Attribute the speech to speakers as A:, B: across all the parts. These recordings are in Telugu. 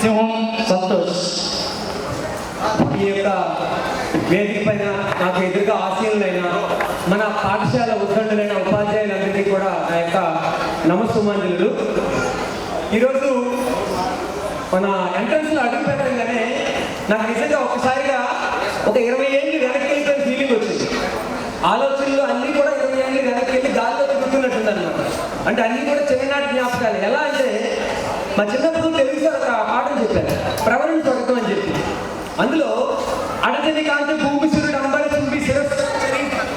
A: సింహం సంతోష్. ఈ యొక్క వేదిక పైన నాకు ఎదురుగా ఆశీనులైన మన పాఠశాల ఉద్దండులైన ఉపాధ్యాయులందరికీ కూడా నా యొక్క నమస్సుమాంజలు. ఈరోజు మన ఎంట్రన్స్లో అడుగు పెట్టగానే నాకు నిజంగా ఒకసారిగా ఒక 20 ఏళ్ళు వెనక్కి వెళ్ళిపోయిన ఫీలింగ్ వచ్చింది. ఆలోచనలు అన్నీ కూడా 20 ఏళ్ళు వెనక్కి వెళ్ళి గాలిలో తిరుగుతున్నట్టుంది అనమాట. అంటే అన్నీ కూడా చిన్ననాటి జ్ఞాపకాలు. ఎలా అంటే మా చిన్నప్పుడు తెలుగు సార్ ఒక పాఠం చెప్పారు, ప్రవరణ స్వర్గం అని చెప్పి. అందులో అడచని కాంతి భూమి సూర్యుడు అంబరి చుంబి శిరస్సు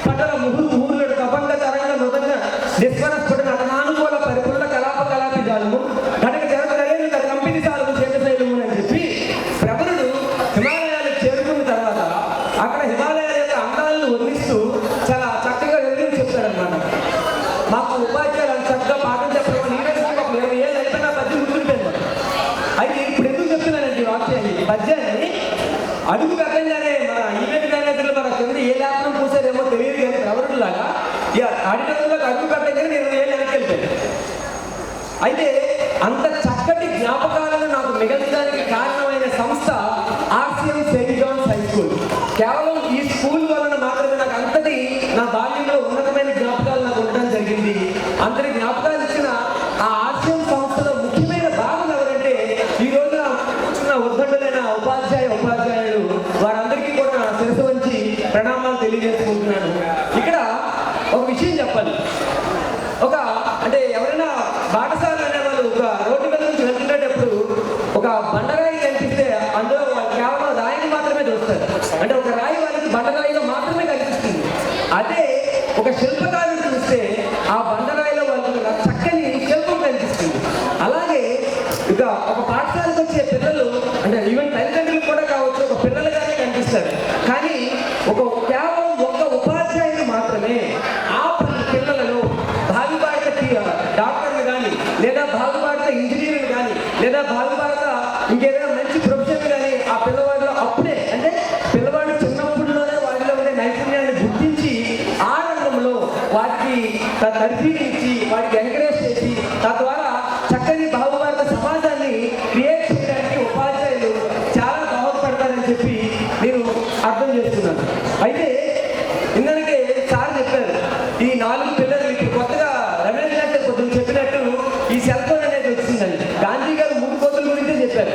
A: పటల ముహూర్తుడు కబంగ తరంగ మృదంగ నిస్వర స్ఫుటన అతనానుకూల పరిపూర్ణ కలాప కలాపి జాలము కనుక జరగలేని కంపెనీ సాలకు చేతశైలము అని చెప్పి ప్రవరుడు హిమాలయాలకు చేరుకున్న తర్వాత అక్కడ హిమాలయాల యొక్క అందాలను వర్ణిస్తూ చాలా చక్కగా వివరించి చెప్తాడనమాట. మాకు ఉపాధ్యాయులు చక్కగా పాఠం చెప్పడం నీరసి ఒక 20 ఏళ్ళు అయిపోయినా పద్యం గుర్తుంటాను. అయితే ఇప్పుడు ఎందుకు చెప్తున్నానండి వాక్యాన్ని పద్యాన్ని అడుగు పెట్టంగానే మన ఈవెంట్ మేనేజర్లు మన కింద ఏ లేఖనం పూసారేమో తెలియదు కానీ ప్రవరుడులాగా ఇక ఆడిటర్లకు అడుగు పెట్టగానే 20 ఏళ్ళు వెనక్కి వెళ్ళిపోయాను. అయితే అంత చక్కటి జ్ఞాపకాలను నాకు మిగల్చడానికి కారణమైన సంస్థ RCM saint John's high school. కేవలం ఈ స్కూల్ వలన మాత్రమే నాకు అంతటి నా బాల్యంలో ఉన్నతమైన జ్ఞాపకాలు నాకు ఉండడం జరిగింది. అంతటి జ్ఞాపకాలు ఇచ్చిన ఆ ఆర్సిఎం సంస్థలో ముఖ్యమైన భాగం ఎవరంటే ఈ రోజున కూర్చున్న ఉద్దండులైన ఉపాధ్యాయులు వారందరికీ కూడా నా శిరస్సు వంచి ప్రణామాలు తెలియజేసుకుంటున్నాను. ఇక్కడ ఒక విషయం చెప్పాలి. అంటే ఎవరైనా బాటసారులు అనేవాళ్ళు ఒక రోడ్డు మీద నుంచి వెళ్తుండేటప్పుడు ఒక బండరాయి కనిపిస్తే అందులో కేవలం రాయిని మాత్రమే చూస్తారు. అంటే ఒక రాయి వాళ్ళకి బండరాయిగా మాత్రమే కనిపిస్తుంది. అదే ఒక శిల్పకారుడు చూస్తే ఆ బండరాయిలో వాళ్ళకి చక్కని శిల్పం కనిపిస్తుంది. అలాగే ఇక ఒక పాఠశాలకు వచ్చే పిల్లలు అంటే ఈవెన్ తల్లిదండ్రులు కూడా కావచ్చు ఒక పిల్లలుగానే కనిపిస్తారు. కానీ కేవలం ఒక్క ఉపాధ్యాయులు మాత్రమే ఆ పిల్లలలో భావిపాడిత డాక్టర్లు కానీ లేదా భావిపాడిత ఇంజనీర్లు కానీ లేదా భావిపాడిత ఇంకేదైనా మంచి ప్రొఫెషన్ కానీ ఆ పిల్లవాడిలో అప్పుడే అంటే పిల్లవాడు చిన్నప్పుడులోనే వాటిలో ఉండే నైపుణ్యాన్ని గుర్తించి ఆ రంగంలో వాటికి తర్ఫీదు ఇచ్చి వాటికి ఎంకరేజ్ చేసి తద్వారా చక్కని భావిపాడిత సమాజాన్ని క్రియేట్ చేయడానికి ఉపాధ్యాయులు చాలా దోహదపడతారని చెప్పి నేను అర్థం చేస్తున్నాను. అయితే ఇందుకే సార్ చెప్పారు ఈ 4 పిల్లలు ఇప్పుడు కొత్తగా రమేష్ గారు పొద్దున్న చెప్పినట్టు ఈ సెల్ ఫోన్ అనేది వచ్చిందండి. గాంధీ గారు 3 కోతుల గురించే చెప్పారు.